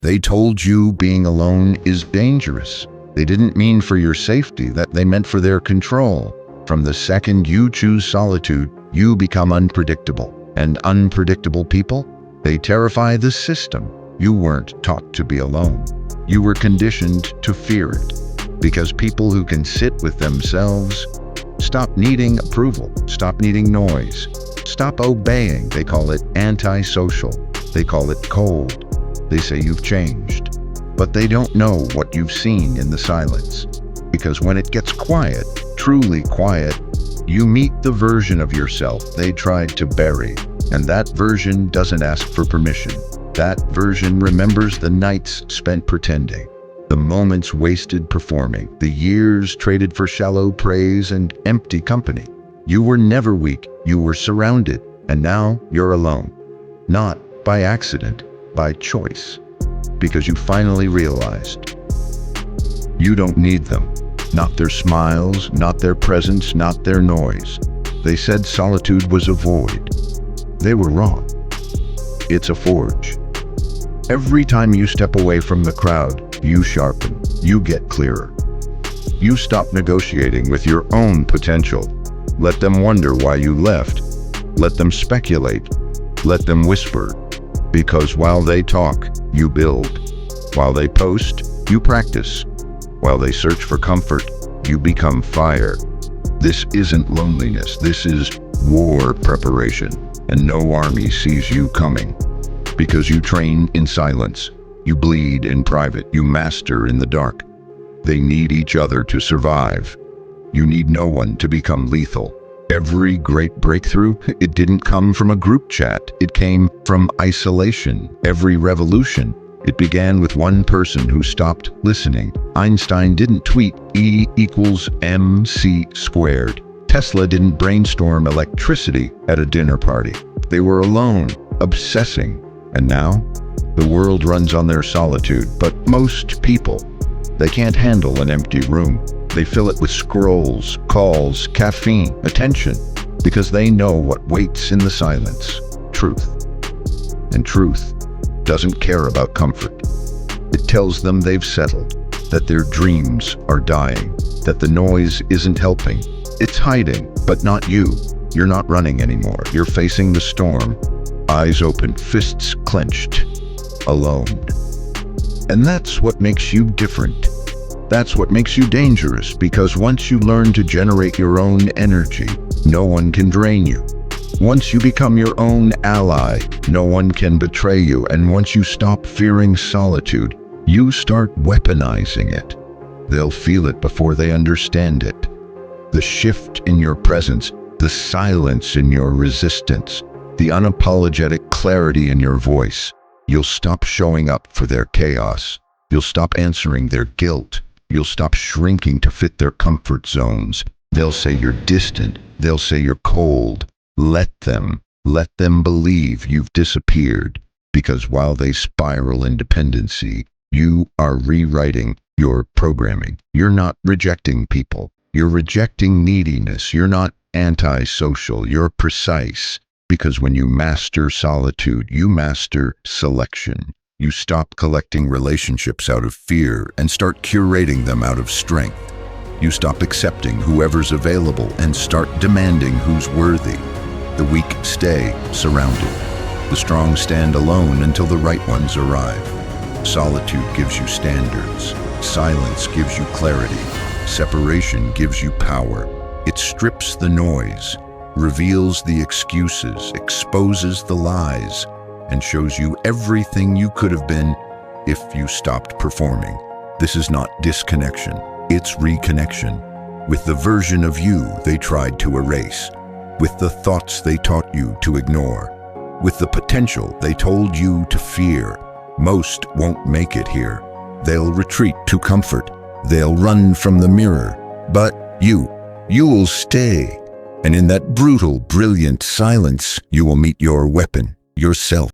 They told you being alone is dangerous. They didn't mean for your safety, that they meant for their control. From the second you choose solitude, you become unpredictable. And unpredictable people, they terrify the system. You weren't taught to be alone. You were conditioned to fear it. Because people who can sit with themselves stop needing approval, stop needing noise, stop obeying. They call it antisocial. They call it cold. They say you've changed. But they don't know what you've seen in the silence. Because when it gets quiet, truly quiet, you meet the version of yourself they tried to bury. And that version doesn't ask for permission. That version remembers the nights spent pretending, the moments wasted performing, the years traded for shallow praise and empty company. You were never weak, you were surrounded, and now you're alone. Not by accident, by choice. Because you finally realized you don't need them. Not their smiles, not their presence, not their noise. They said solitude was a void. They were wrong. It's a forge. Every time you step away from the crowd, you sharpen, you get clearer. You stop negotiating with your own potential. Let them wonder why you left. Let them speculate. Let them whisper. Because while they talk, you build. While they post, you practice. While they search for comfort, you become fire. This isn't loneliness, this is war preparation, and no army sees you coming. Because you train in silence, you bleed in private, you master in the dark. They need each other to survive. You need no one to become lethal. Every great breakthrough, it didn't come from a group chat, it came from isolation. Every revolution, it began with one person who stopped listening. Einstein didn't tweet E equals mc squared. Tesla didn't brainstorm electricity at a dinner party. They were alone, obsessing. And now, the world runs on their solitude. But most people, they can't handle an empty room. They fill it with scrolls, calls, caffeine, attention, because they know what waits in the silence: truth. And truth doesn't care about comfort. It tells them they've settled, that their dreams are dying, that the noise isn't helping. It's hiding, but not you. You're not running anymore. You're facing the storm, eyes open, fists clenched, alone. And that's what makes you different. That's what makes you dangerous, because once you learn to generate your own energy, no one can drain you. Once you become your own ally, no one can betray you. And once you stop fearing solitude, you start weaponizing it. They'll feel it before they understand it. The shift in your presence, the silence in your resistance, the unapologetic clarity in your voice. You'll stop showing up for their chaos. You'll stop answering their guilt. You'll stop shrinking to fit their comfort zones. They'll say you're distant. They'll say you're cold. Let them believe you've disappeared. Because while they spiral in dependency, you are rewriting your programming. You're not rejecting people. You're rejecting neediness. You're not antisocial. You're precise. Because when you master solitude, you master selection. You stop collecting relationships out of fear and start curating them out of strength. You stop accepting whoever's available and start demanding who's worthy. The weak stay surrounded. The strong stand alone until the right ones arrive. Solitude gives you standards. Silence gives you clarity. Separation gives you power. It strips the noise, reveals the excuses, exposes the lies, and shows you everything you could have been if you stopped performing. This is not disconnection, it's reconnection with the version of you they tried to erase, with the thoughts they taught you to ignore, with the potential they told you to fear. Most won't make it here. They'll retreat to comfort. They'll run from the mirror. But you'll stay. And in that brutal, brilliant silence, you will meet your weapon, yourself.